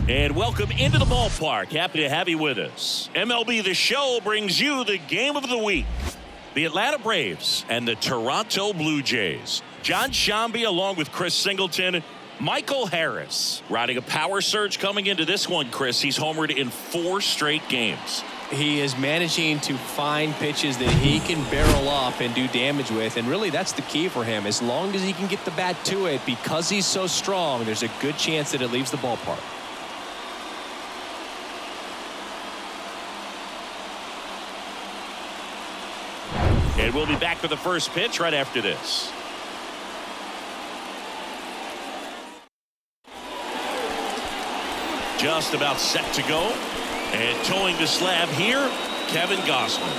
And welcome into the ballpark. Happy to have you with us. MLB The Show brings you the game of the week. The Atlanta Braves and the Toronto Blue Jays. John Sciambi along with Chris Singleton. Michael Harris riding a power surge coming into this one, Chris. He's homered in 4 straight games. He is managing to find pitches that he can barrel up and do damage with, and really that's the key for him. As long as he can get the bat to it, because he's so strong, there's a good chance that it leaves the ballpark. And we'll be back for the first pitch right after this. Just about set to go. And towing the slab here, Kevin Gausman.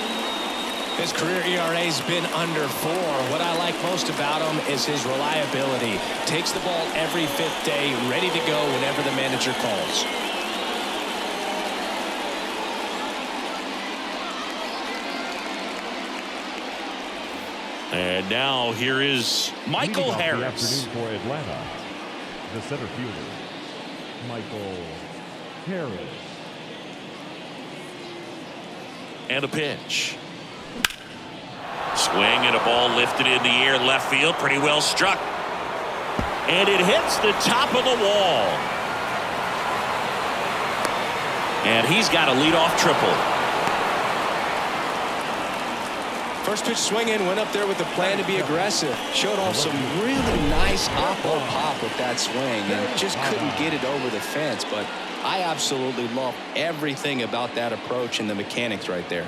His career ERA's been under 4. What I like most about him is his reliability. Takes the ball every 5th day, ready to go whenever the manager calls. And now here is Michael Harris. The afternoon for Atlanta, the center fielder, Michael Harris. And a pitch. Swing and a ball lifted in the air, left field, pretty well struck. And it hits the top of the wall. And he's got a leadoff triple. First pitch swinging, went up there with the plan to be aggressive. Showed off some really nice oppo pop with that swing and just couldn't get it over the fence. But I absolutely love everything about that approach and the mechanics right there.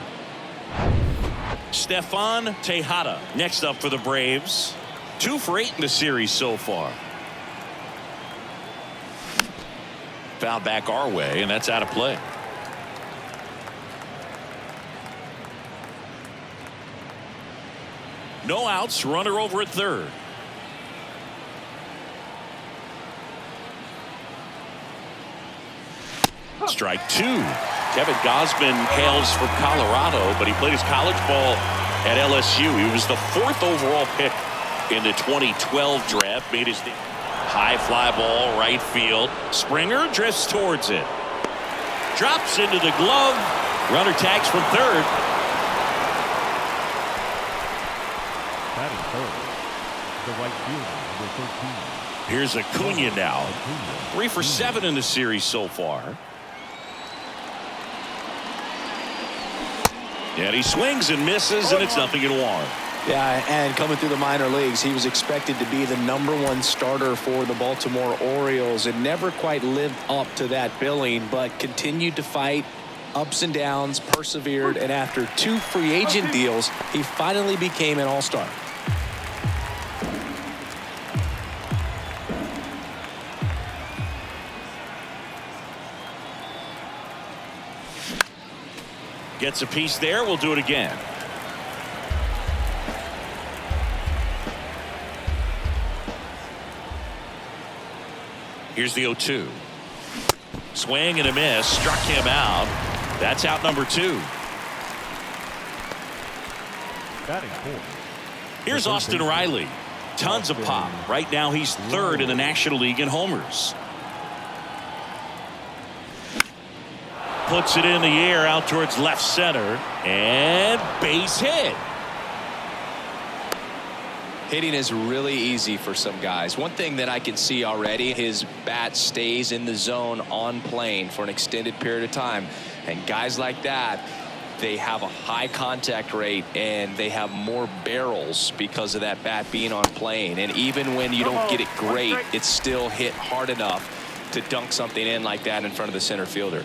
Stefan Tejada next up for the Braves. 2 for 8 in the series so far. Foul back our way, and that's out of play. No outs, runner over at third. Strike 2. Kevin Gausman hails from Colorado, but he played his college ball at LSU. He was the 4th overall pick in the 2012 draft. Made his high fly ball, right field. Springer drifts towards it. Drops into the glove. Runner tags from third. Batting third, the right fielder, number 13. Here's Acuna now. 3 for 7 in the series so far. And he swings and misses, and it's 0-1. Yeah, and coming through the minor leagues, he was expected to be the #1 starter for the Baltimore Orioles and never quite lived up to that billing, but continued to fight ups and downs, persevered, and after 2 free agent deals, he finally became an all-star. Gets a piece there. We'll do it again. Here's the 0-2. Swing and a miss. Struck him out. That's out number 2. Batting fourth. Here's Austin Riley. Tons of pop. Right now he's 3rd in the National League in homers. Puts it in the air out towards left center. And base hit. Hitting is really easy for some guys. One thing that I can see already, his bat stays in the zone on plane for an extended period of time. And guys like that, they have a high contact rate and they have more barrels because of that bat being on plane. And even when you don't get it great, it's still hit hard enough to dunk something in like that in front of the center fielder.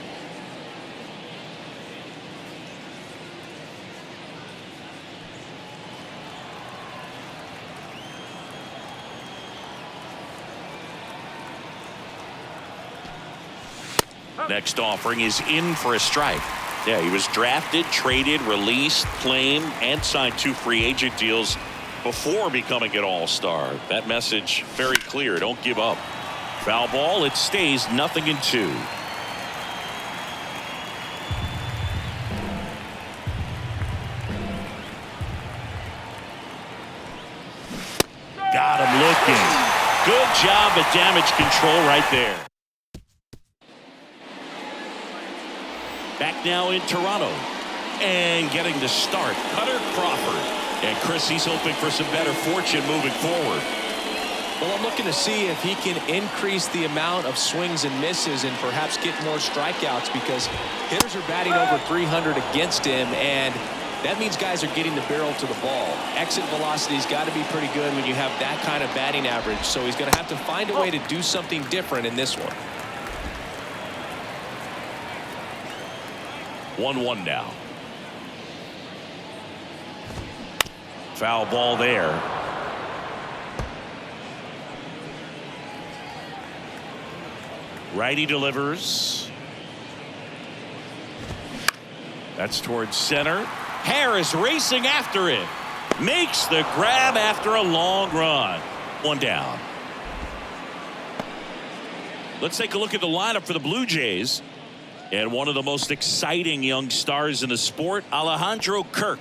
Next offering is in for a strike. Yeah, he was drafted, traded, released, claimed, and signed 2 free agent deals before becoming an all-star. That message very clear. Don't give up. Foul ball. It stays 0-2. Got him looking. Good job at damage control right there. Back now in Toronto. And getting the start, Cutter Crawford. And Chris, he's hoping for some better fortune moving forward. Well, I'm looking to see if he can increase the amount of swings and misses and perhaps get more strikeouts, because hitters are batting over 300 against him, and that means guys are getting the barrel to the ball. Exit velocity's got to be pretty good when you have that kind of batting average, so he's going to have to find a way to do something different in this one. 1-1 now. Foul ball there. Righty delivers. That's towards center. Harris racing after it. Makes the grab after a long run. One down. Let's take a look at the lineup for the Blue Jays. And one of the most exciting young stars in the sport, Alejandro Kirk.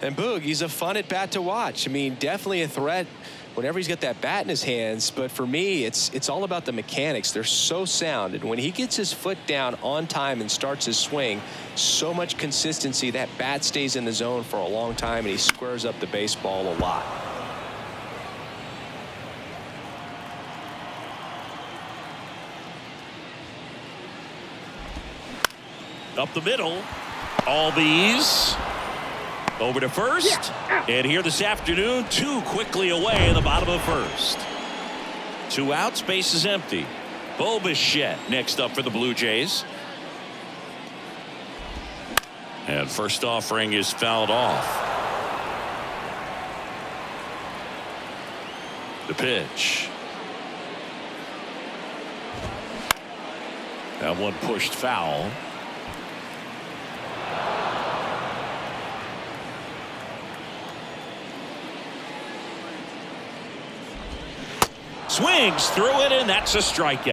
And Boog, he's a fun at bat to watch. I mean, definitely a threat whenever he's got that bat in his hands. But for me, it's all about the mechanics. They're so sound. And when he gets his foot down on time and starts his swing, so much consistency, that bat stays in the zone for a long time, and he squares up the baseball a lot. Up the middle. Albies. Over to first. And here this afternoon, 2 quickly away in the bottom of the first. 2 outs, base is empty. Bo Bichette next up for the Blue Jays. And first offering is fouled off. The pitch. That one pushed foul. Swings through it, and that's a strikeout.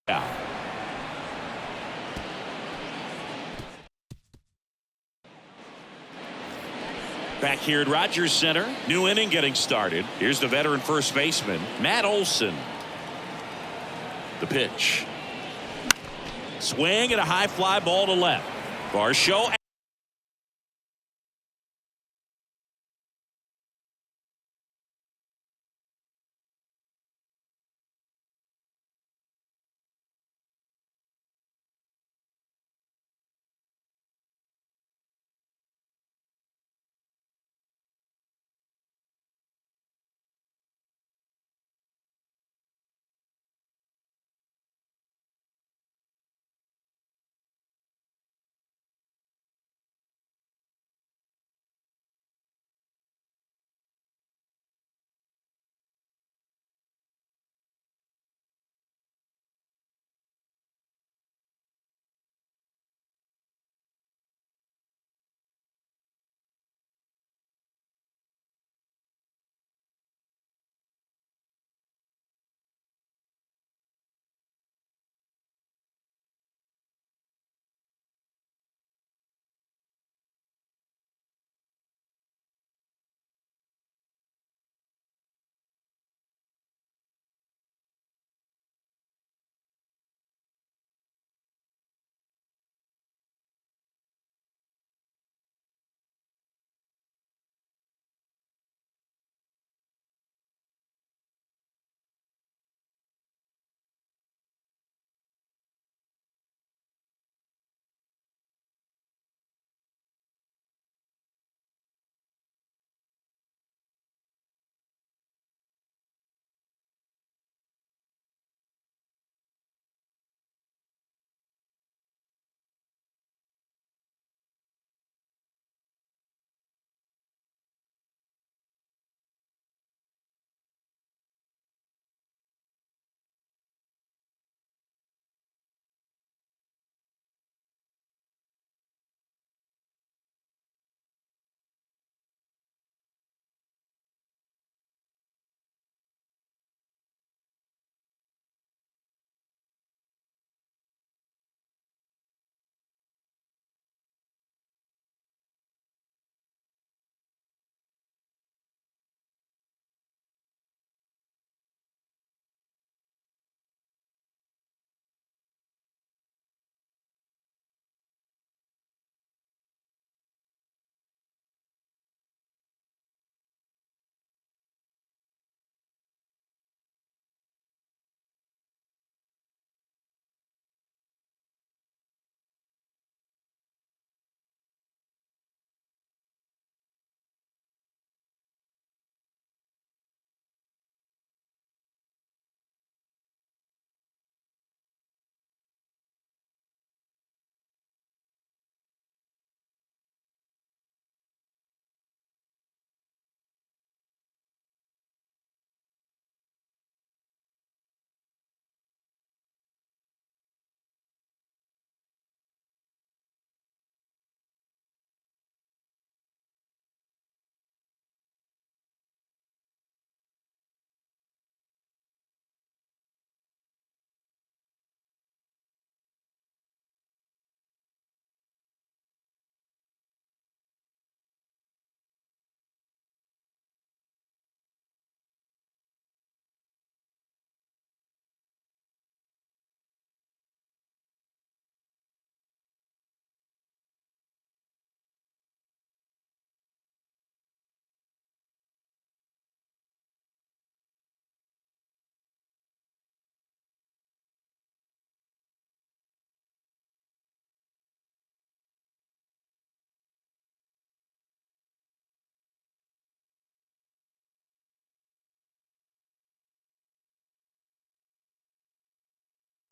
Yeah. Back here at Rogers Center, new inning getting started. Here's the veteran first baseman, Matt Olson. The pitch. Swing and a high fly ball to left. Varsho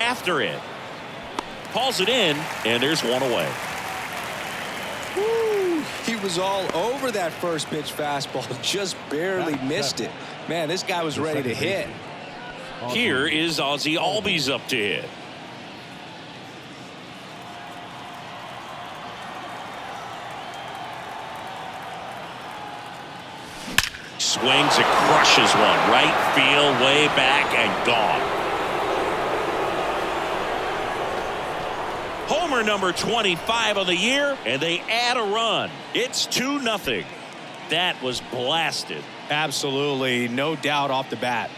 after it. Calls it in, and there's one away. Woo, he was all over that first pitch fastball, just barely missed it. Man, this guy was ready to hit. Here is Ozzie Albies up to hit. Swings and crushes one. Right field, way back, and gone. Homer number 25 of the year, and they add a run. It's 2-0. That was blasted. Absolutely, no doubt off the bat.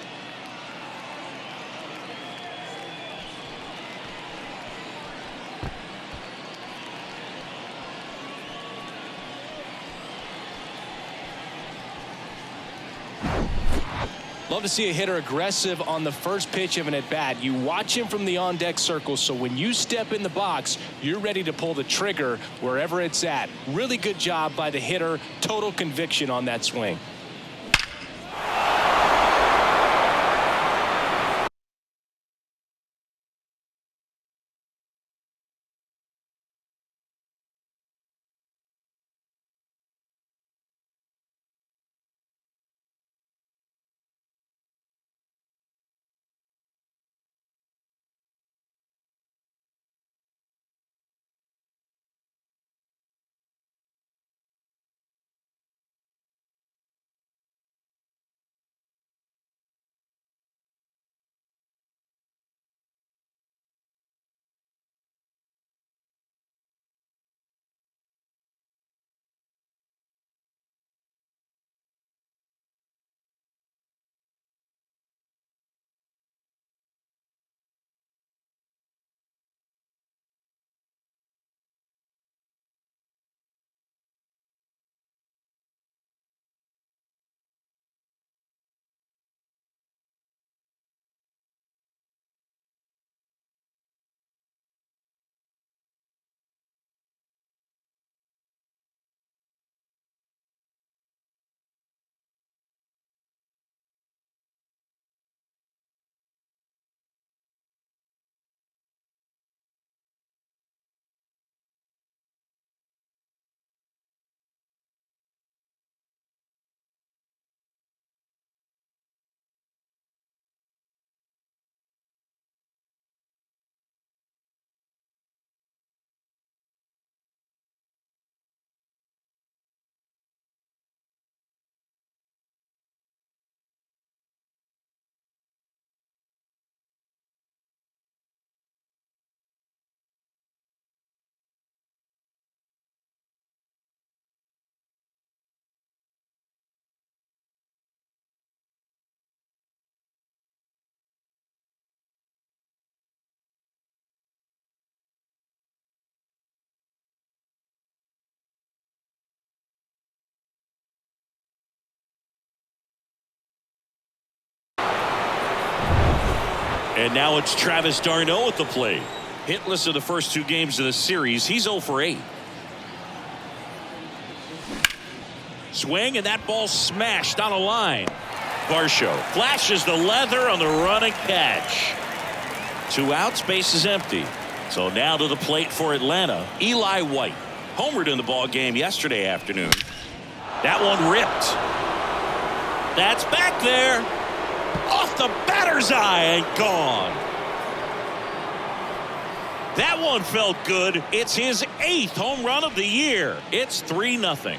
Love to see a hitter aggressive on the first pitch of an at-bat. You watch him from the on-deck circle, so when you step in the box, you're ready to pull the trigger wherever it's at. Really good job by the hitter. Total conviction on that swing. And now it's Travis d'Arnaud at the plate. Hitless in the first 2 games of the series. He's 0 for 8. Swing, and that ball smashed on a line. Varsho flashes the leather on the running catch. 2 outs, base is empty. So now to the plate for Atlanta, Eli White. Homered in the ball game yesterday afternoon. That one ripped. That's back there. Off the batter's eye and gone. That one felt good. It's his 8th home run of the year. It's 3-0.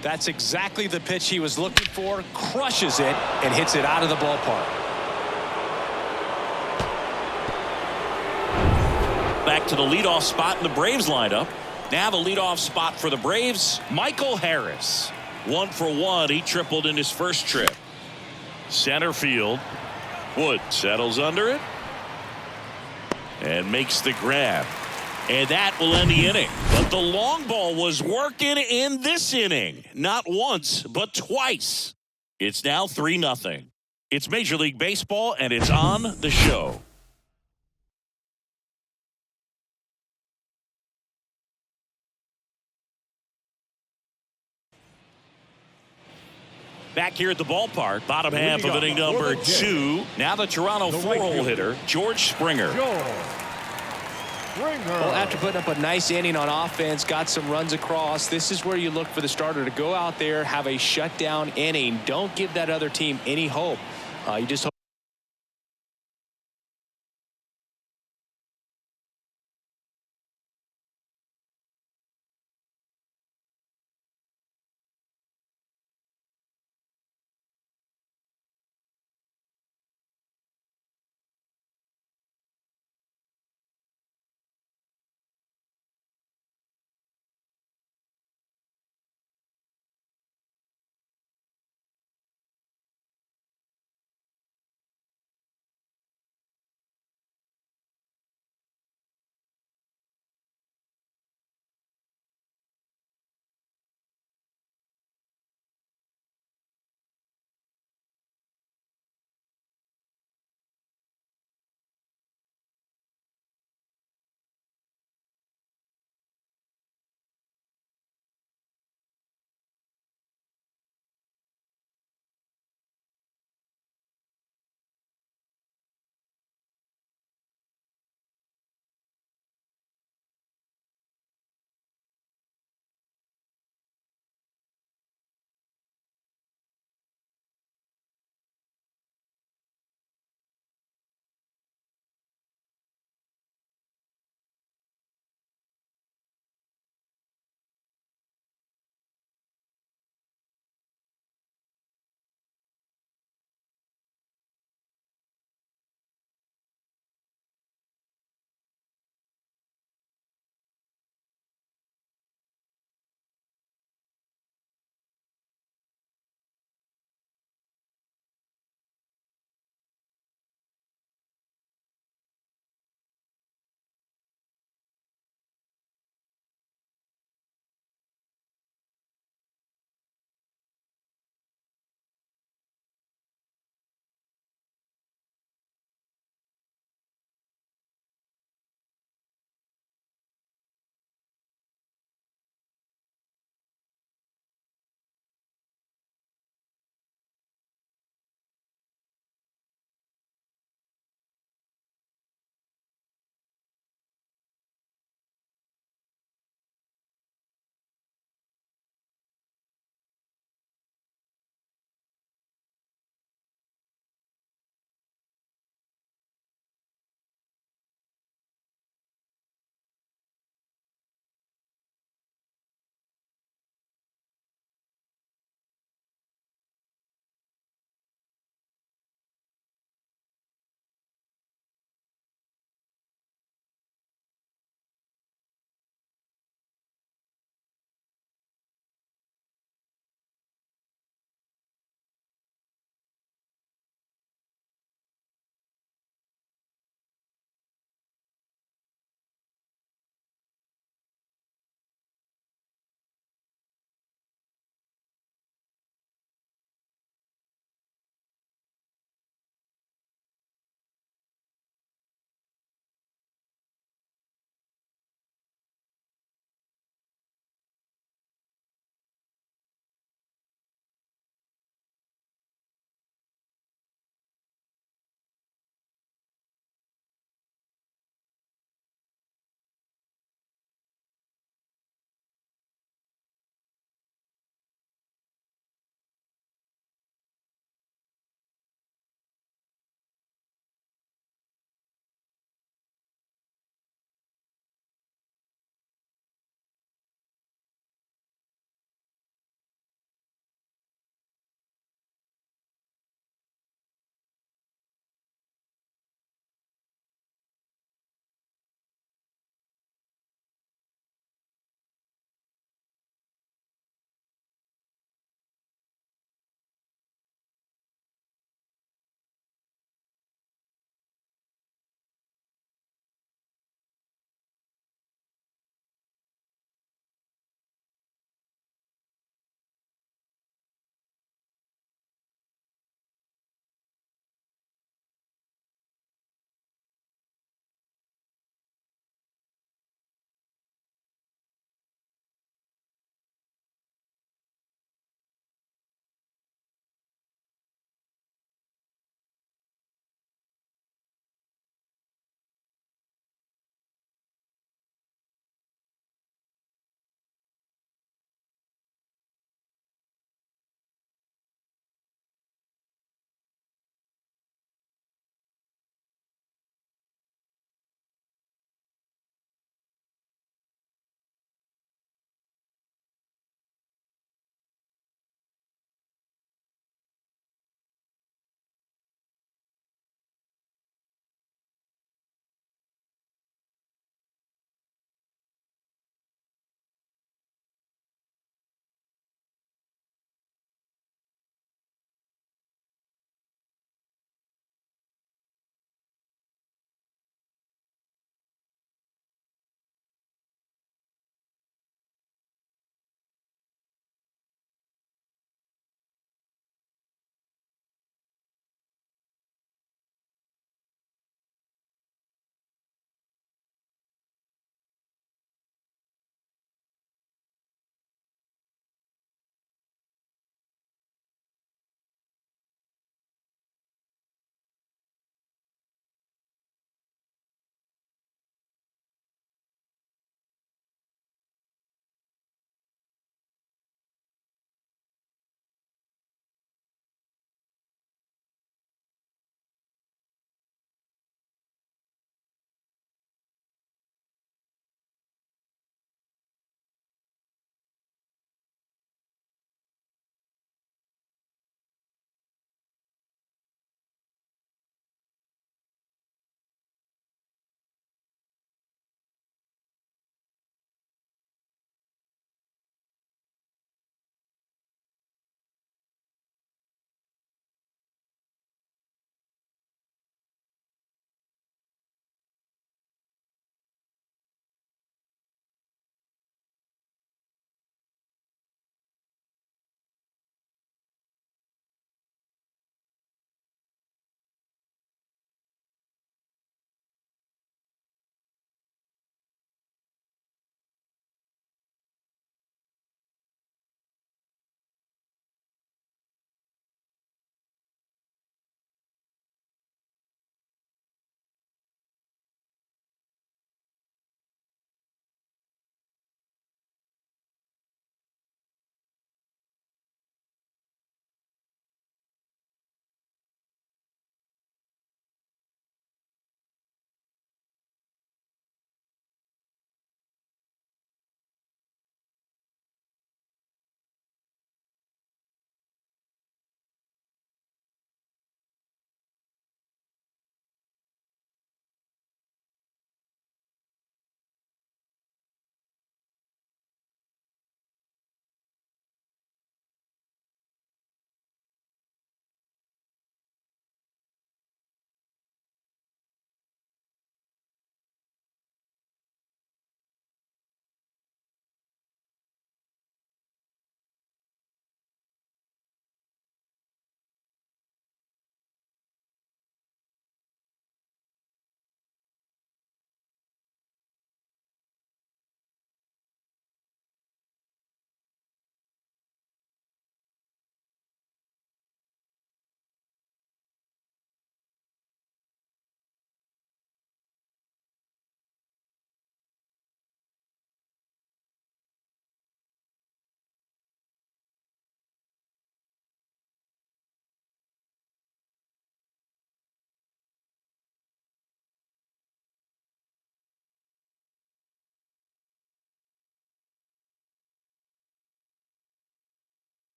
That's exactly the pitch he was looking for. Crushes it and hits it out of the ballpark. Back to the leadoff spot in the Braves lineup. Now the leadoff spot for the Braves, Michael Harris. 1 for 1. He tripled in his first trip. Center field. Wood settles under it and makes the grab. And that will end the inning. But the long ball was working in this inning. Not once, but twice. It's now 3-0. It's Major League Baseball, and it's on the show. Back here at the ballpark, bottom half of inning number 2. Now the Toronto four-hole hitter, George Springer. Well, after putting up a nice inning on offense, got some runs across, this is where you look for the starter to go out there, have a shutdown inning. Don't give that other team any hope. You just hope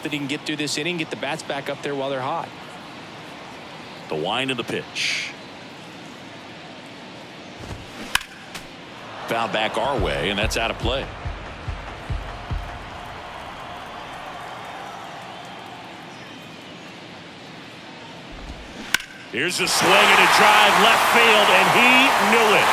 that he can get through this inning, get the bats back up there while they're hot. The wind of the pitch. Foul back our way, and that's out of play. Here's a swing and a drive left field, and he knew it.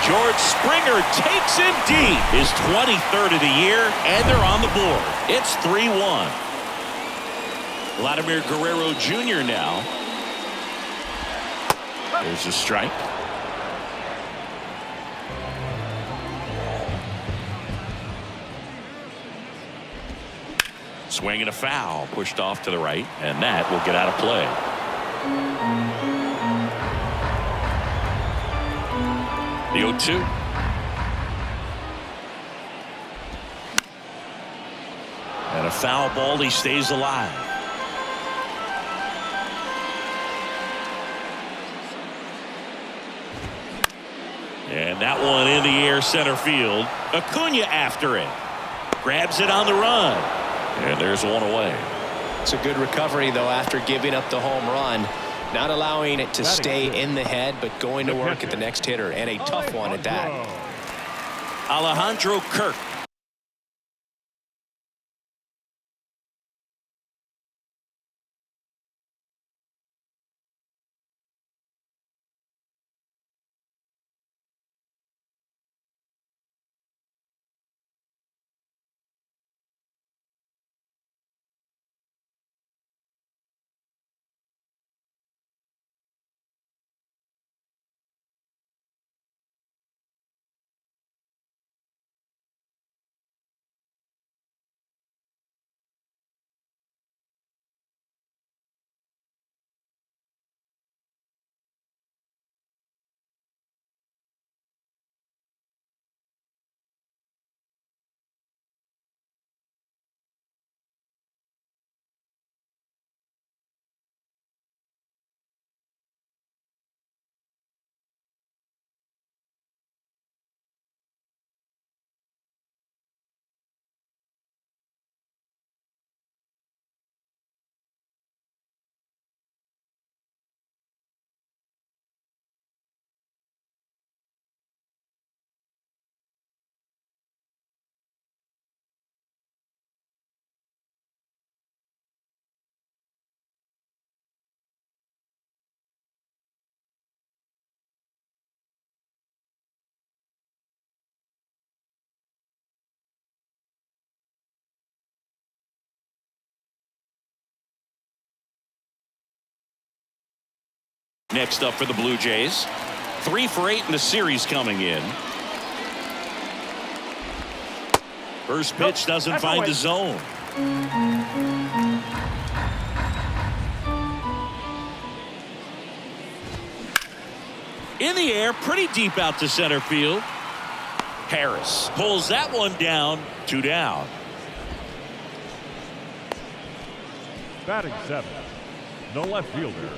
George Springer takes him deep. His 23rd of the year, and they're on the board. It's 3-1. Vladimir Guerrero Jr. now. There's a strike. Swing and a foul, pushed off to the right, and that will get out of play. The 0-2. And a foul ball, he stays alive. And that one in the air center field. Acuna after it. Grabs it on the run. And there's one away. It's a good recovery, though, after giving up the home run. Not allowing it to stay in the head, but going to work at the next hitter, and a tough one at that. Alejandro Kirk. Next up for the Blue Jays. 3 for 8 in the series coming in. First pitch doesn't find the zone. In the air, pretty deep out to center field. Harris pulls that one down. 2 down. Batting 7th, the left fielder,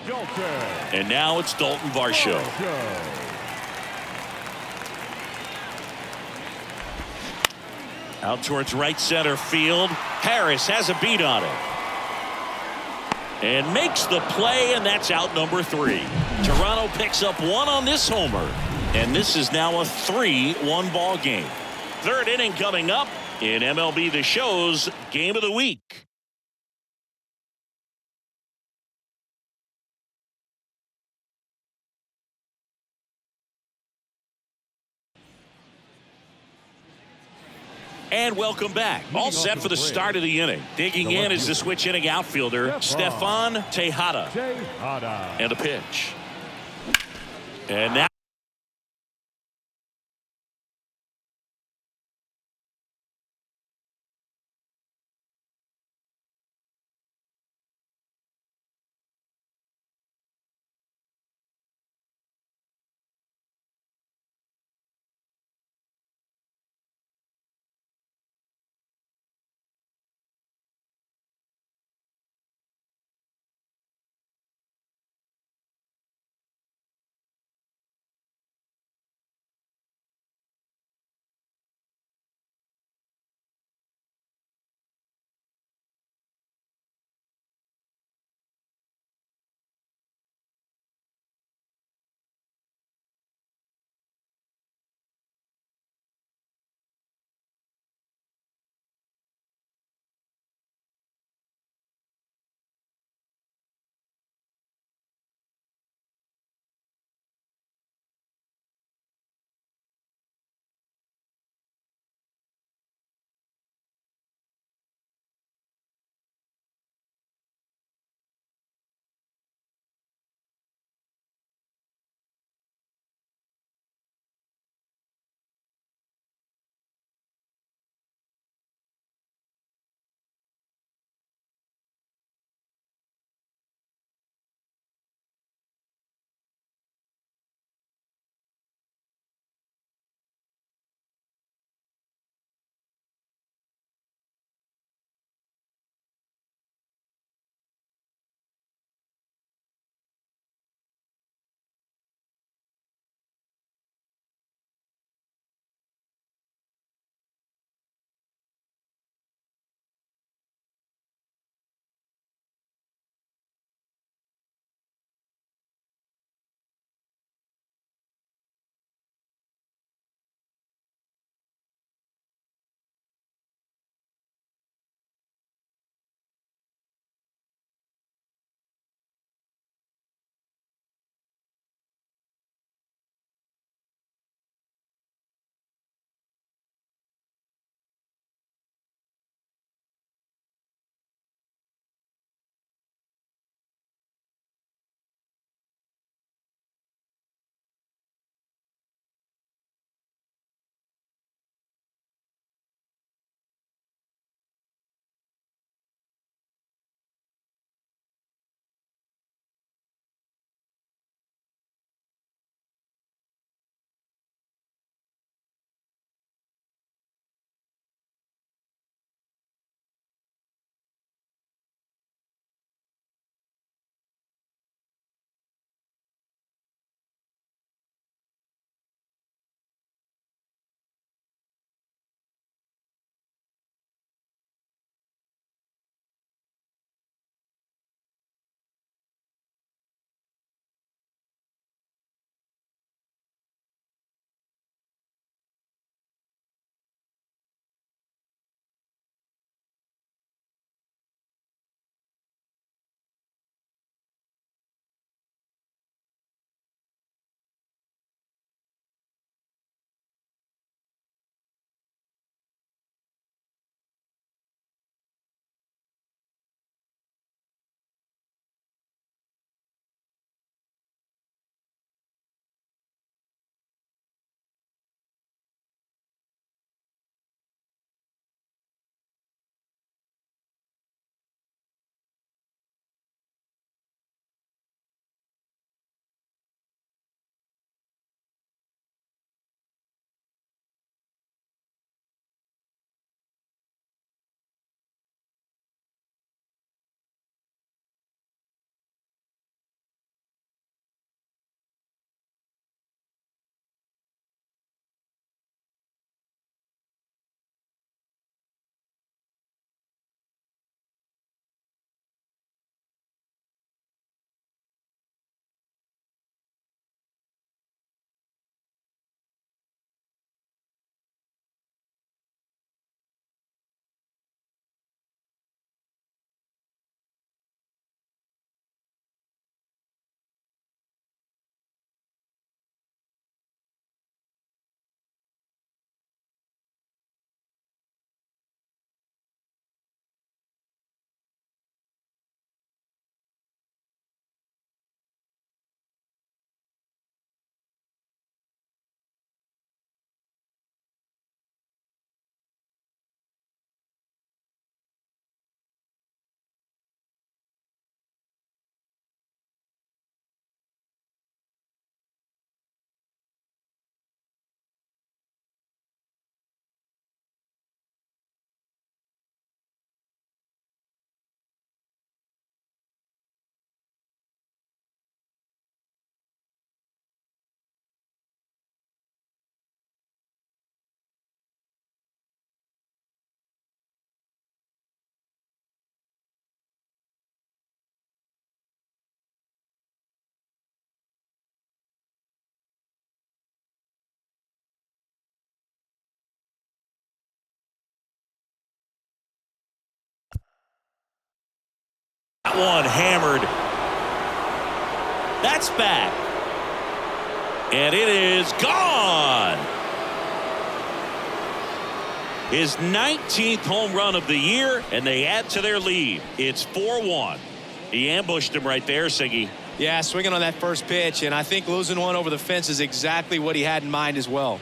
Dalton And now it's Dalton Varsho. Varsho. Out towards right center field. Harris has a beat on it. And makes the play, and that's out number 3. Toronto picks up 1 on this homer. And this is now a 3-1 ball game. Third inning coming up in MLB The Show's Game of the Week. And welcome back. All set for the start of the inning. Digging in is the switch inning outfielder, Stefan Tejada. Tejada. And the pitch. And now That one hammered. That's back. And it is gone. His 19th home run of the year, and they add to their lead. It's 4-1. He ambushed him right there, Siggy. Yeah, swinging on that first pitch, and I think losing one over the fence is exactly what he had in mind as well.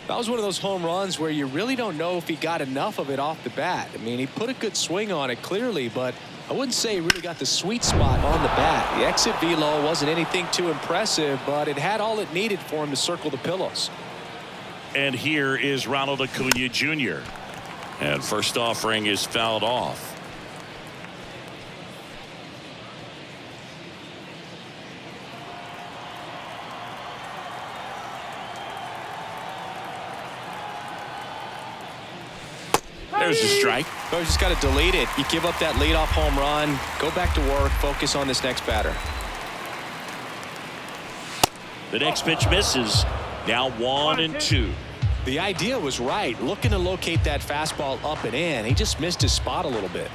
That was one of those home runs where you really don't know if he got enough of it off the bat. I mean, he put a good swing on it clearly, but I wouldn't say he really got the sweet spot on the bat. The exit velo wasn't anything too impressive, but it had all it needed for him to circle the pillows. And here is Ronald Acuna Jr. And first offering is fouled off. There's a strike. So you just got to delete it. You give up that leadoff home run, go back to work, focus on this next batter. The next pitch misses. Now 1-2. The idea was right, looking to locate that fastball up and in. He just missed his spot a little bit.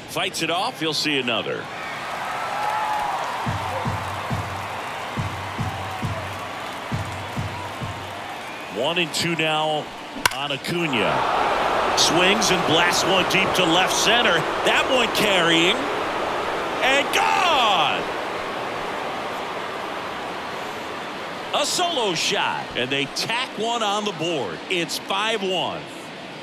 Fights it off. He'll see another. One and two now on Acuna. Swings and blasts one deep to left center. That one carrying. And gone! A solo shot. And they tack one on the board. It's 5-1.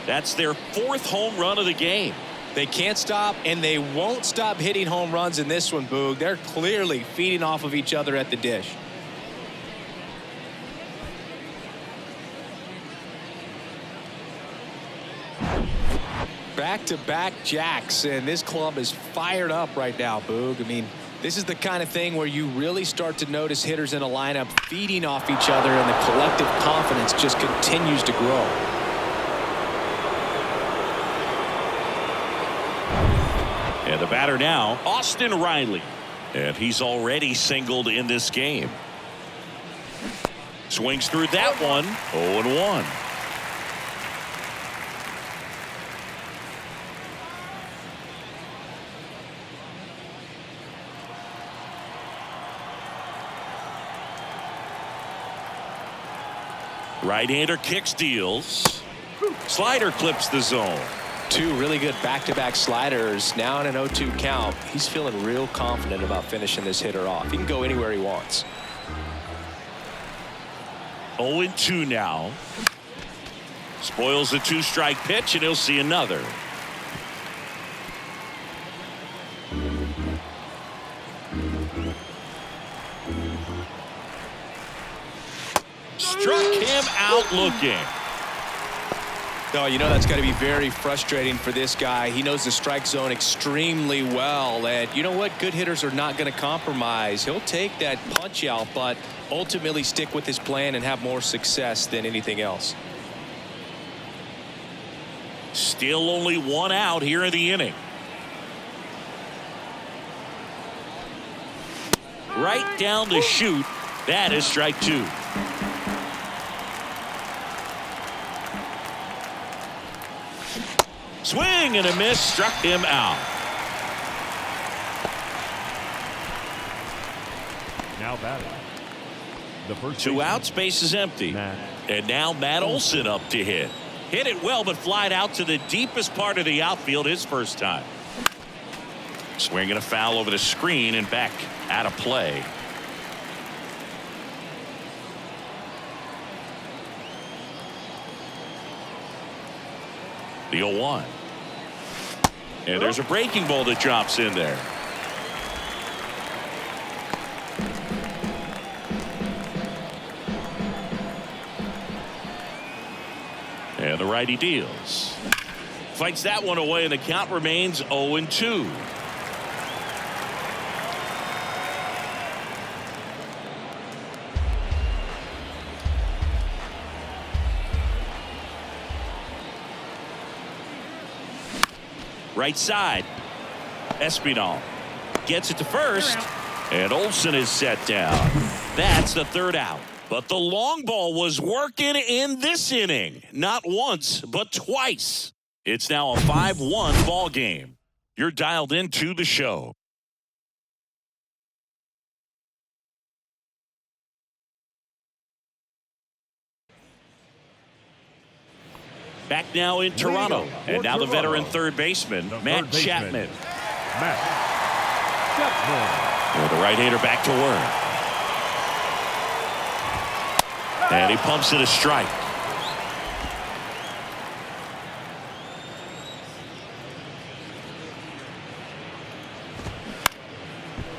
That's their fourth home run of the game. They can't stop, and they won't stop hitting home runs in this one, Boog. They're clearly feeding off of each other at the dish. Back-to-back jacks, and this club is fired up right now, Boog. I mean, this is the kind of thing where you really start to notice hitters in a lineup feeding off each other, and the collective confidence just continues to grow. And the batter now, Austin Riley. And he's already singled in this game. Swings through that one. 0-1. Right-hander kicks, deals. Slider clips the zone. Two really good back-to-back sliders. Now in an 0-2 count. He's feeling real confident about finishing this hitter off. He can go anywhere he wants. 0-2 now. Spoils the two-strike pitch, and he'll see another. Struck him out looking. Oh, you know that's got to be very frustrating for this guy. He knows the strike zone extremely well, and you know what? Good hitters are not going to compromise. He'll take that punch out, but ultimately stick with his plan and have more success than anything else. Still only one out here in the inning. Right down the chute. That is strike two. Swing and a miss, struck him out. Now batting. The first Two outs, base is empty. And now Matt Olson up to hit. Hit it well, but flied out to the deepest part of the outfield his first time. Swinging a foul over the screen and back out of play. The 0-1. And there's a breaking ball that drops in there. And the righty deals. Fights that one away, and the count remains 0-2. Right side. Espinal gets it to first, and Olson is set down. That's the third out. But the long ball was working in this inning. Not once, but twice. It's now a 5-1 ball game. You're dialed into the show. Back now in Toronto. And now the veteran third baseman, Matt Chapman. Matt Chapman. And the right-hander back to work. And he pumps it a strike.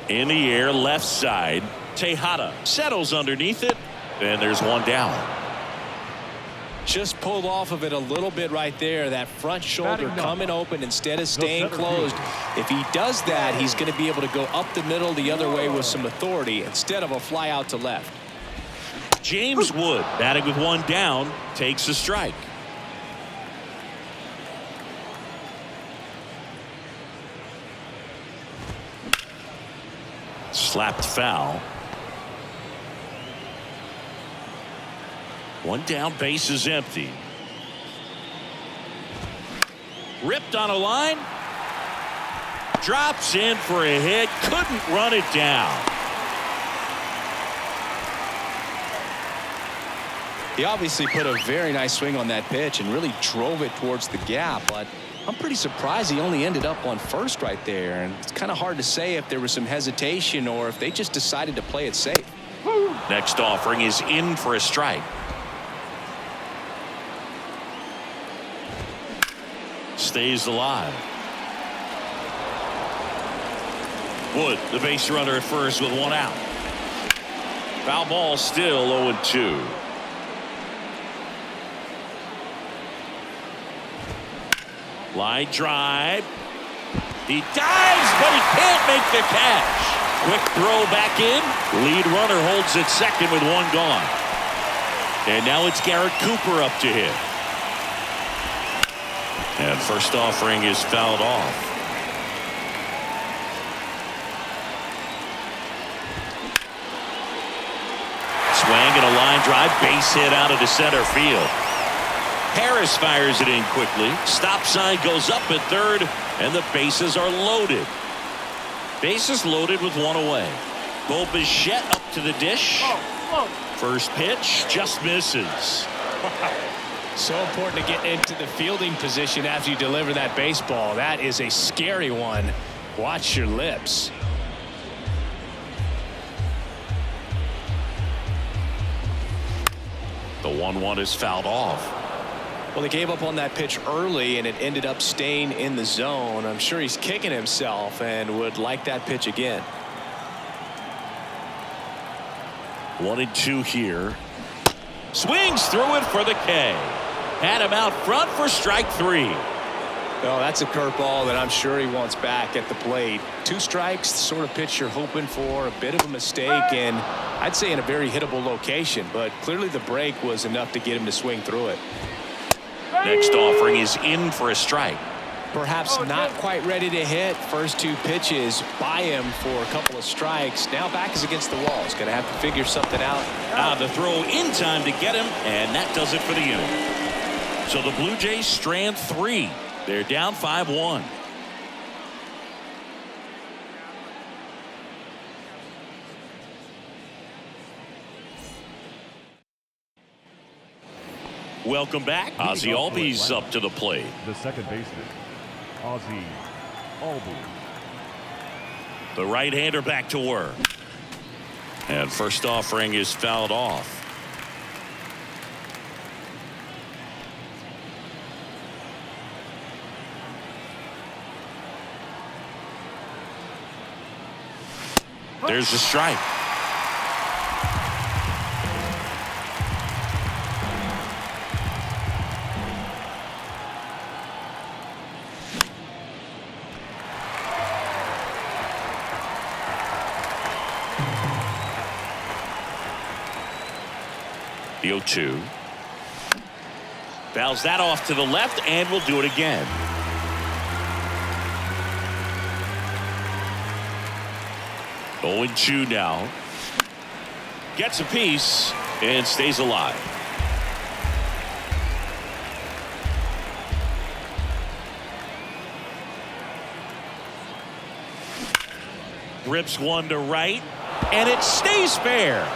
In the air, left side. Tejada settles underneath it, and there's one down. Just pulled off of it a little bit right there. That front shoulder coming open instead of staying closed. If he does that, he's going to be able to go up the middle the other way with some authority instead of a fly out to left. James Wood, batting with one down, takes a strike. Slapped foul. One down, base is empty. Ripped on a line. Drops in for a hit. Couldn't run it down. He obviously put a very nice swing on that pitch and really drove it towards the gap, but I'm pretty surprised he only ended up on first right there. And it's kind of hard to say if there was some hesitation or if they just decided to play it safe. Next offering is in for a strike. Stays alive. Wood, the base runner at first with one out. Foul ball, still 0-2. Line drive. He dives, but he can't make the catch. Quick throw back in. Lead runner holds at second with one gone. And now it's Garrett Cooper up to hit. And first offering is fouled off. Swing and a line drive, base hit out of the center field. Harris fires it in quickly. Stop sign goes up at third, and the bases are loaded. Bases loaded with one away. Bo Bichette up to the dish. First pitch just misses. So important to get into the fielding position after you deliver that baseball. That is a scary one. Watch your lips. The 1-1 is fouled off. Well, they gave up on that pitch early and it ended up staying in the zone. I'm sure he's kicking himself and would like that pitch again. 1-2 here. Swings through it for the K. Had him out front for strike three. Oh, that's a curveball that I'm sure he wants back at the plate. 2 strikes, the sort of pitch you're hoping for. A bit of a mistake, and I'd say in a very hittable location, but clearly the break was enough to get him to swing through it. Next offering is in for a strike. Perhaps not quite ready to hit. First 2 pitches by him for a couple of strikes. Now back is against the wall. He's going to have to figure something out. The throw in time to get him, and that does it for the inning. So the Blue Jays strand 3. They're down 5-1. Welcome back. Ozzie Albies up to the plate. The second baseman, Ozzie Albies. The right-hander back to work. And first offering is fouled off. There's a strike. The 0-2. Fouls that off to the left, and will do it again. Going 2 now. Gets a piece and stays alive. Rips one to right, and it stays fair.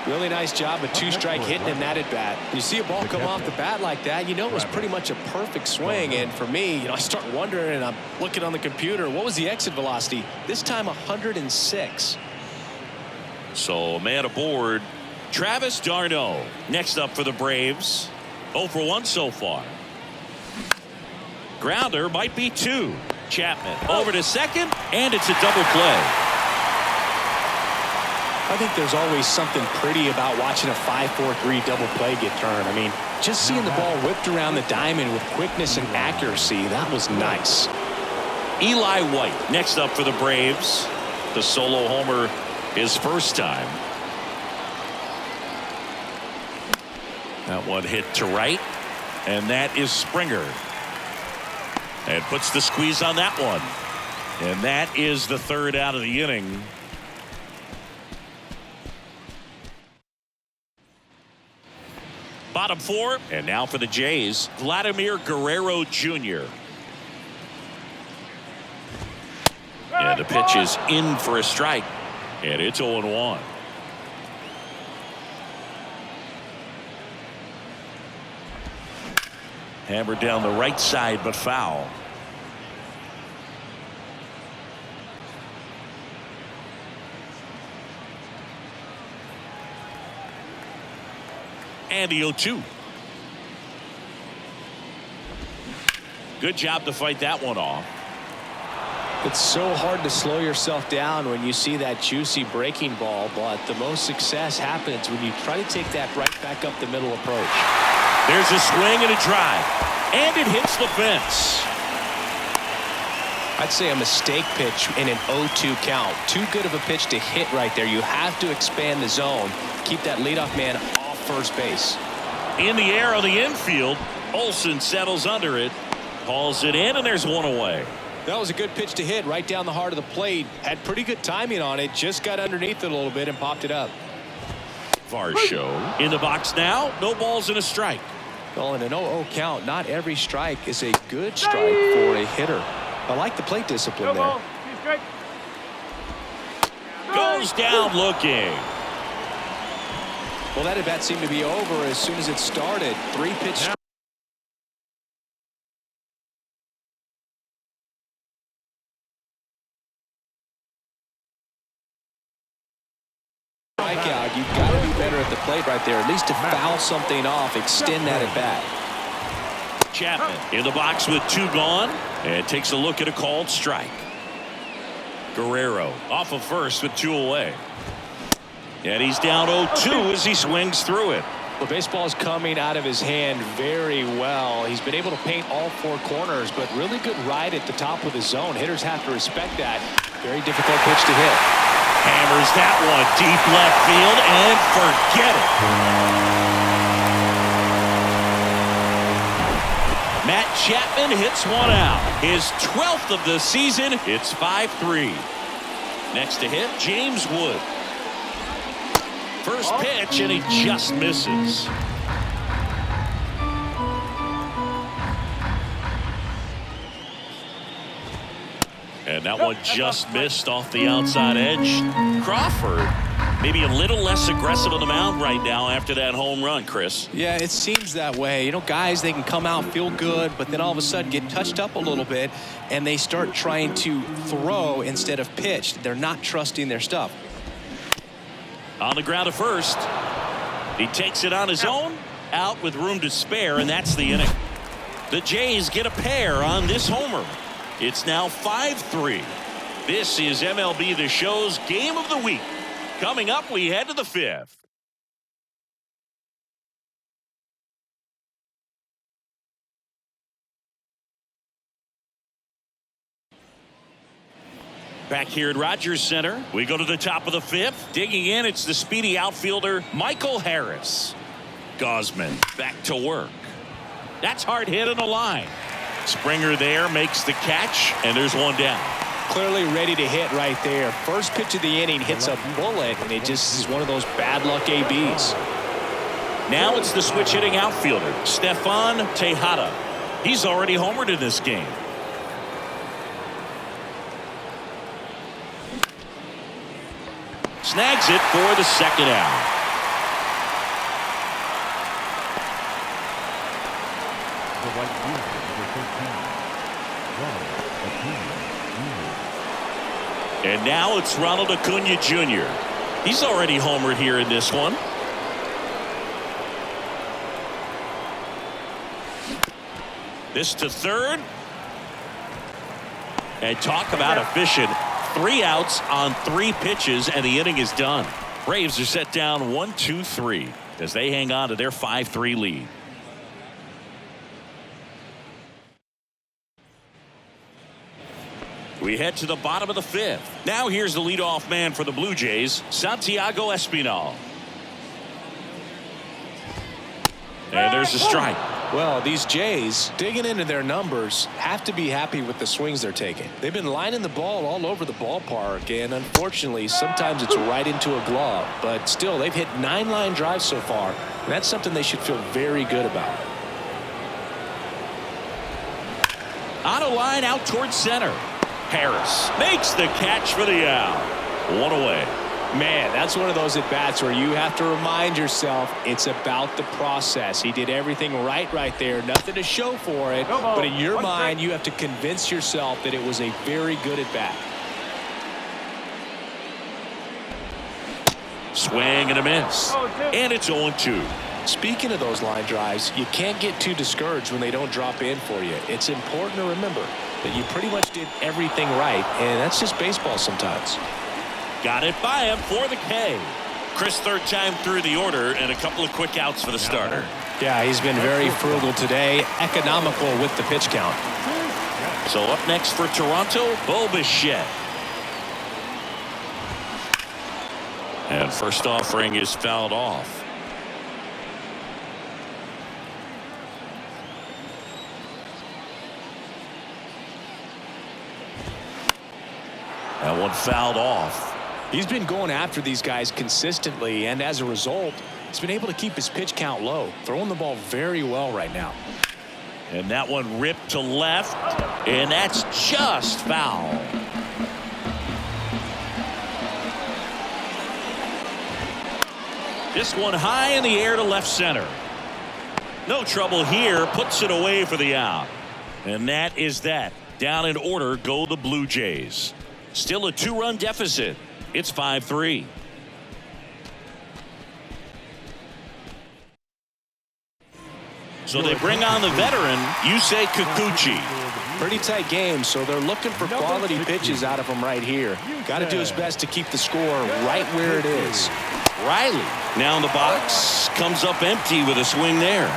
Really nice job of two-strike hitting in that at bat. You see a ball come off the bat like that, you know it was pretty much a perfect swing. And for me, I start wondering, and I'm looking on the computer, what was the exit velocity? This time 106. So a man aboard, Travis d'Arnaud. Next up for the Braves, 0 for 1 so far. Grounder might be 2. Chapman over to second, and it's a double play. I think there's always something pretty about watching a 5-4-3 double play get turned. I mean, just seeing the ball whipped around the diamond with quickness and accuracy, that was nice. Eli White next up for the Braves. The solo homer his first time. That one hit to right, and that is Springer. And puts the squeeze on that one. And that is the third out of the inning. Bottom 4, and now for the Jays, Vladimir Guerrero Jr. And the pitch is in for a strike, and it's 0-1. Hammered down the right side, but foul. And the 0-2. Good job to fight that one off. It's so hard to slow yourself down when you see that juicy breaking ball, but the most success happens when you try to take that right back up the middle approach. There's a swing and a drive, and it hits the fence. I'd say a mistake pitch in an 0-2 count. Too good of a pitch to hit right there. You have to expand the zone. Keep that leadoff man off first base. In the air on the infield, Olsen settles under it, calls it in, and there's one away. That was a good pitch to hit right down the heart of the plate. Had pretty good timing on it. Just got underneath it a little bit and popped it up. Varsho in the box now. No balls and a strike. Well, in an 0-0 count, not every strike is a good strike for a hitter. I like the plate discipline there. Goes down looking. Well, that at bat seemed to be over as soon as it started. 3-pitch. Strikeout. You've got to be better at the plate right there, at least to foul something off, extend that at bat. Chapman in the box with 2 gone, and takes a look at a called strike. Guerrero off of first with 2 away. And he's down 0-2 as he swings through it. The baseball is coming out of his hand very well. He's been able to paint all 4 corners, but really good ride at the top of the zone. Hitters have to respect that. Very difficult pitch to hit. Hammers that one deep left field, and forget it. Matt Chapman hits one out. His 12th of the season. It's 5-3. Next to hit, James Wood. First pitch, and he just misses. And that one just missed off the outside edge. Crawford maybe a little less aggressive on the mound right now after that home run, Chris. Yeah, it seems that way. You know, guys, they can come out, feel good, but then all of a sudden get touched up a little bit, and they start trying to throw instead of pitch. They're not trusting their stuff. On the ground to first. He takes it on his own, out with room to spare, and that's the inning. The Jays get a pair on this homer. It's now 5-3. This is MLB The Show's Game of the Week. Coming up, we head to the 5th. Back here at Rogers Center, we go to the top of the 5th. Digging in, it's the speedy outfielder, Michael Harris. Gausman back to work. That's hard hit on the line. Springer there makes the catch, and there's one down. Clearly ready to hit right there. First pitch of the inning hits a bullet, and it just is one of those bad luck ABs. Now it's the switch hitting outfielder, Stefan Tejada. He's already homered in this game. Snags it for the second out. right fielder, number 13, Ronald Acuna Jr. And now it's Ronald Acuna Jr. He's already homered here in this one. This to third. And talk about efficient. 3 outs on 3 pitches, and the inning is done. Braves are set down 1-2-3 as they hang on to their 5-3 lead. We head to the bottom of the 5th. Now here's the leadoff man for the Blue Jays, Santiago Espinal. And there's a strike. Well, these Jays, digging into their numbers, have to be happy with the swings they're taking. They've been lining the ball all over the ballpark, and unfortunately, sometimes it's right into a glove. But still, they've hit 9 line drives so far, and that's something they should feel very good about. On a line out towards center. Harris makes the catch for the out. 1 away. Man, that's one of those at-bats where you have to remind yourself it's about the process. He did everything right there. Nothing to show for it. But in your mind, you have to convince yourself that it was a very good at-bat. Swing and a miss. And it's 0-2. Speaking of those line drives, you can't get too discouraged when they don't drop in for you. It's important to remember that you pretty much did everything right, and that's just baseball sometimes. Got it by him for the K. Chris, third time through the order, and a couple of quick outs for the starter. Yeah, he's been very frugal today, economical with the pitch count. So up next for Toronto, Bo Bichette. And first offering is fouled off. That one fouled off. He's been going after these guys consistently, and as a result, he's been able to keep his pitch count low, throwing the ball very well right now. And that one ripped to left, and that's just foul. This one high in the air to left center. No trouble here, puts it away for the out. And that is that. Down in order go the Blue Jays. Still a 2-run deficit. It's 5-3. So they bring on the veteran, Yusei Kikuchi. Pretty tight game, so they're looking for quality pitches out of him right here. Got to do his best to keep the score right where it is. Riley now in the box, comes up empty with a swing there.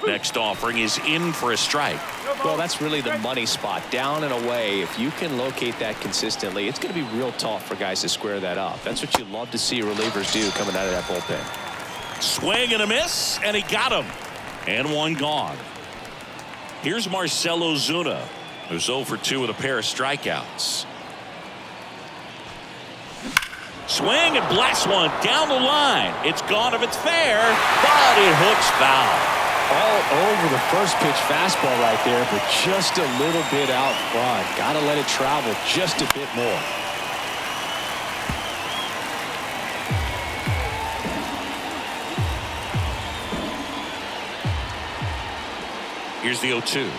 Next offering is in for a strike. Well, that's really the money spot, down and away. If you can locate that consistently, it's going to be real tough for guys to square that up. That's what you love to see relievers do coming out of that bullpen. Swing and a miss, and he got him. And one gone. Here's Marcell Ozuna, who's 0 for 2 with a pair of strikeouts. Swing and blast one down the line. It's gone if it's fair, but it hooks foul. All over the first pitch fastball right there, but just a little bit out front. Got to let it travel just a bit more. Here's the 0-2.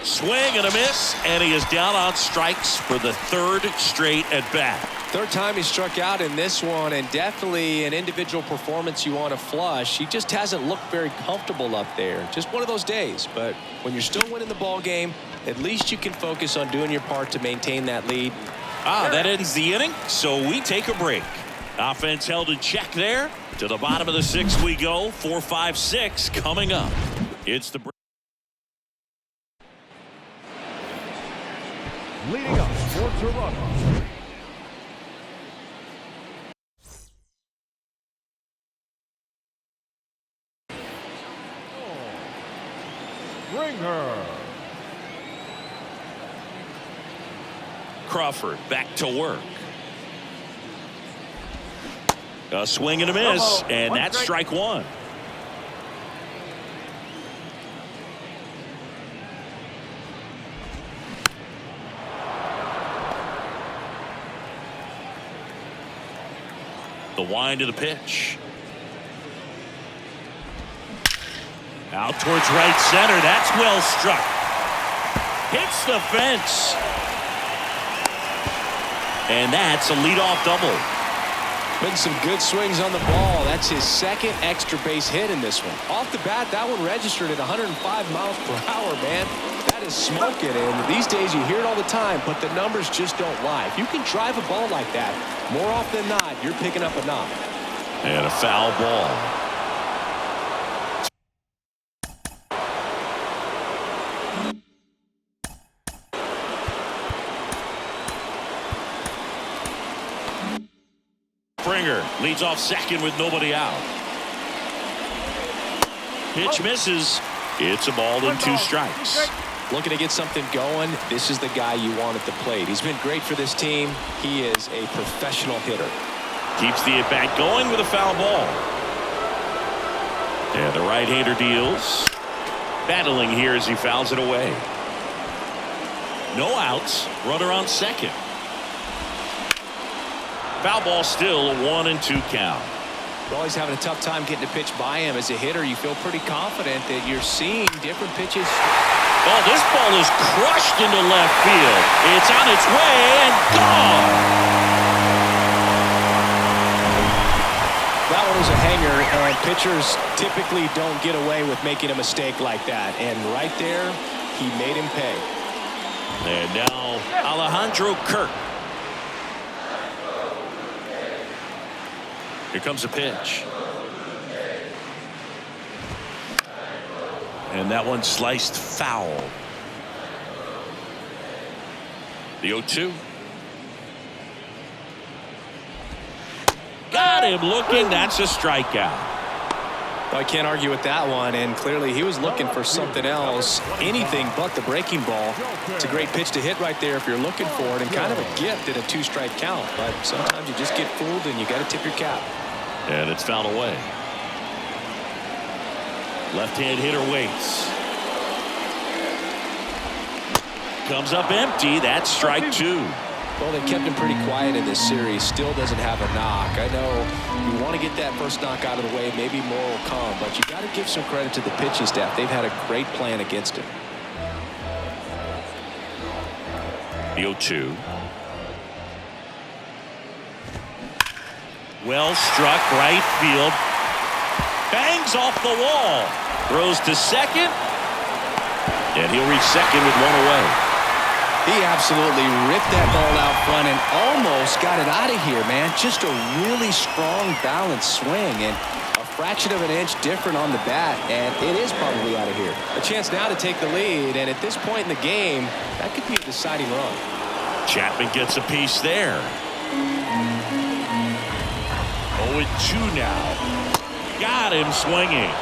Swing and a miss, and he is down on strikes for the 3rd straight at bat. Third time he struck out in this one, and definitely an individual performance you want to flush. He just hasn't looked very comfortable up there. Just one of those days. But when you're still winning the ball game, at least you can focus on doing your part to maintain that lead. That ends the inning, so we take a break. Offense held in check there. To the bottom of the 6th we go. 4-5-6 coming up. It's the break. Leading up for Toronto, Springer. Crawford back to work. A swing and a miss, and that's strike one. The The wind of the pitch. Out towards right center. That's well struck. Hits the fence. And that's a leadoff double. Been some good swings on the ball. That's his second extra base hit in this one. Off the bat, that one registered at 105 miles per hour, man. That is smoking, and these days you hear it all the time, but the numbers just don't lie. If you can drive a ball like that, more often than not, you're picking up a knock. And a foul ball. Springer leads off second with nobody out. Pitch misses. It's a ball and 2 strikes. Looking to get something going, this is the guy you want at the plate. He's been great for this team. He is a professional hitter. Keeps the at-bat going with a foul ball. And the right-hander deals. Battling here as he fouls it away. No outs. Runner on second. Foul ball still, a 1-2 count. You're always having a tough time getting a pitch by him. As a hitter, you feel pretty confident that you're seeing different pitches. Oh, this ball is crushed into left field. It's on its way and gone. That one was a hanger, and pitchers typically don't get away with making a mistake like that. And right there, he made him pay. And now Alejandro Kirk. Here comes a pitch. And that one sliced foul. The 0-2. Got him looking. That's a strikeout. Well, I can't argue with that one, and clearly he was looking for something else, anything but the breaking ball. It's a great pitch to hit right there if you're looking for it, and kind of a gift at a 2-strike count. But sometimes you just get fooled and you got to tip your cap. And it's fouled away. Left-hand hitter waits. Comes up empty. That's strike 2. Well, they kept him pretty quiet in this series. Still doesn't have a knock. I know you want to get that first knock out of the way. Maybe more will come, but you got to give some credit to the pitching staff. They've had a great plan against him. The 0-2. Well struck, right field. Bangs off the wall. Throws to second. And he'll reach second with one away. He absolutely ripped that ball out front and almost got it out of here, man. Just a really strong, balanced swing, and a fraction of an inch different on the bat, and it is probably out of here. A chance now to take the lead, and at this point in the game, that could be a deciding run. Chapman gets a piece there. 0-2 now. Got him swinging.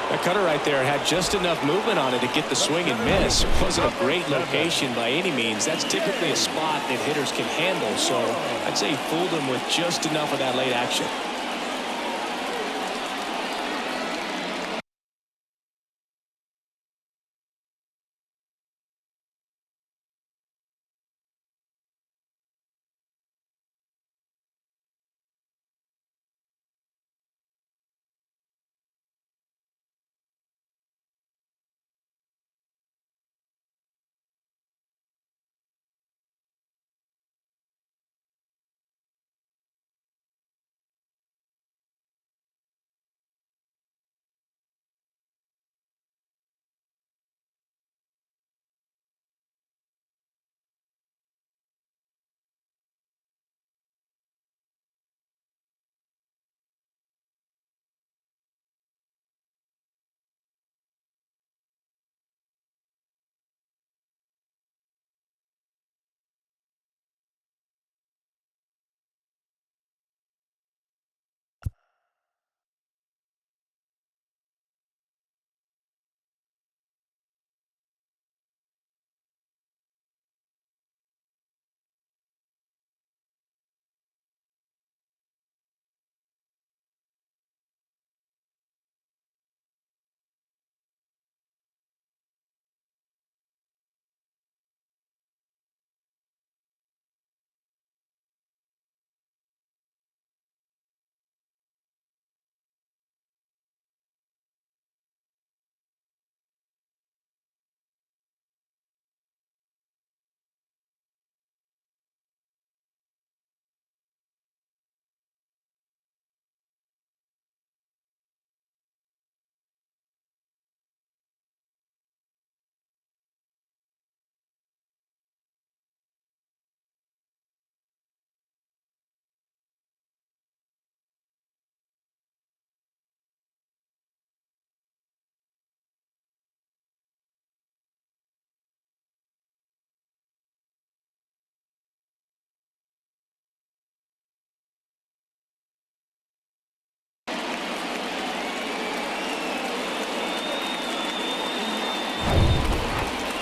That cutter right there had just enough movement on it to get the swing and miss. It wasn't a great location by any means. That's typically a spot that hitters can handle. So I'd say he fooled him with just enough of that late action.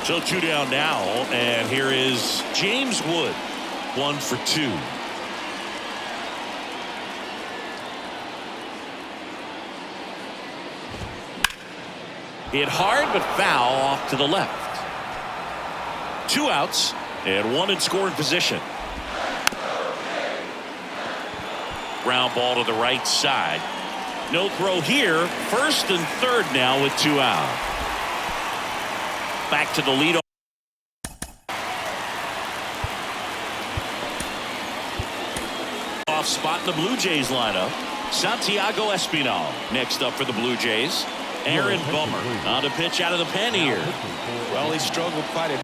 So 2 down now, and here is James Wood, 1 for 2. Hit hard but foul off to the left. 2 outs and 1 in scoring position. Ground ball to the right side. No throw here. First and third now with 2 out. Back to the lead. Off spot in the Blue Jays lineup. Santiago Espinal next up for the Blue Jays. Aaron Bummer on the pitch out of the pen here. Well, he struggled quite a bit.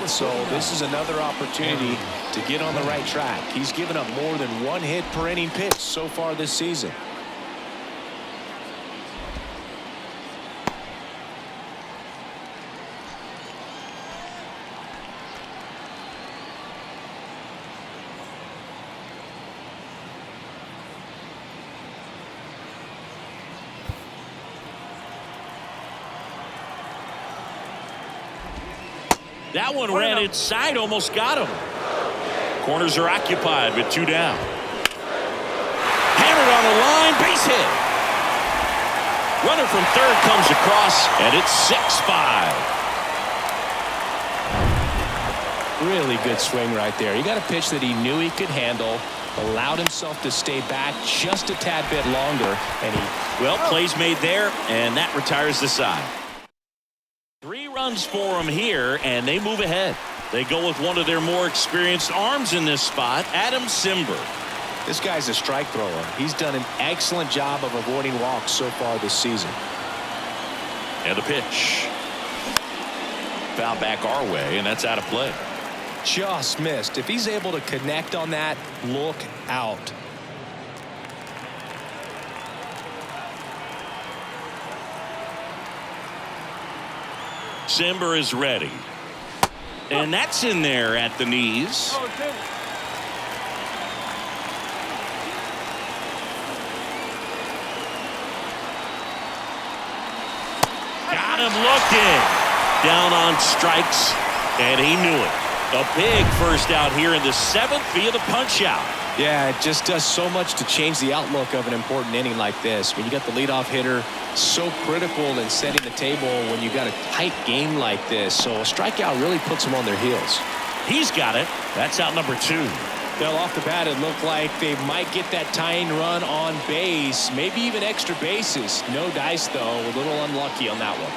So this is another opportunity to get on the right track. He's given up more than 1 hit per inning pitch so far this season. That one ran inside, almost got him. Corners are occupied with 2 down. Hammered on the line, base hit. Runner from third comes across, and it's 6-5. Really good swing right there. He got a pitch that he knew he could handle, allowed himself to stay back just a tad bit longer, and plays made there, and that retires the side. 3 runs for him here, and they move ahead. They go with one of their more experienced arms in this spot, Adam Cimber. This guy's a strike thrower. He's done an excellent job of avoiding walks so far this season. And the pitch. Foul back our way, and that's out of play. Just missed. If he's able to connect on that, look out. Cimber is ready. And that's in there at the knees. Got him looking. Down on strikes, and he knew it. A big first out here in the 7th via the punch out. Yeah, it just does so much to change the outlook of an important inning like this. When you got the leadoff hitter, so critical in setting the table when you got a tight game like this. So a strikeout really puts them on their heels. He's got it. That's out number 2. Well, off the bat, it looked like they might get that tying run on base, maybe even extra bases. No dice, though. A little unlucky on that one.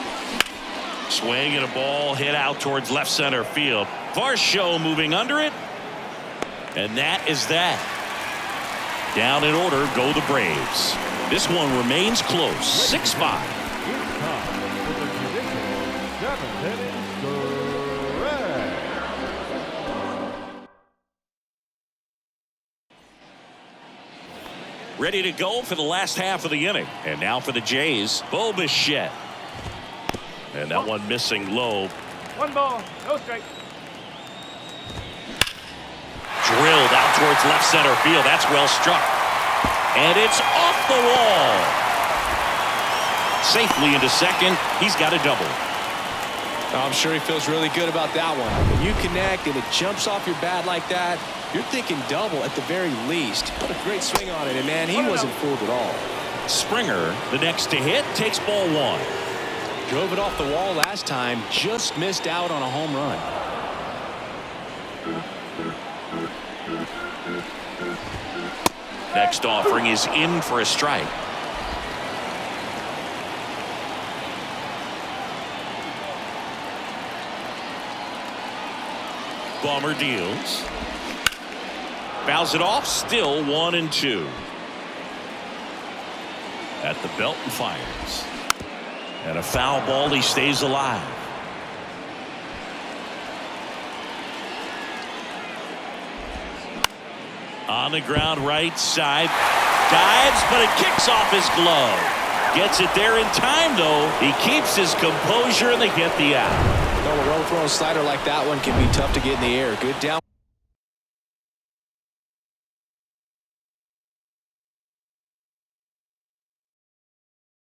Swing and a ball hit out towards left center field. Varsho moving under it. And that is that. Down in order go the Braves. This one remains close. 6-5. It's time for the traditional 7th inning stretch. Ready to go for the last half of the inning. And now for the Jays, Bo Bichette. And that one missing low. 1 ball, no strike. Drilled out towards left center field. That's well struck. And it's off the wall. Safely into second. He's got a double. I'm sure he feels really good about that one. When you connect and it jumps off your bat like that, you're thinking double at the very least. What a great swing on it, and man, he wasn't fooled at all. Springer, the next to hit, takes ball one. Drove it off the wall last time, just missed out on a home run. Next offering is in for a strike. Bomber deals. Fouls it off, still 1-2. At the belt and fires. And a foul ball, he stays alive. On the ground, right side. Dives, but it kicks off his glove. Gets it there in time, though. He keeps his composure, and they get the out. Well, a well-thrown slider like that one can be tough to get in the air. Good down.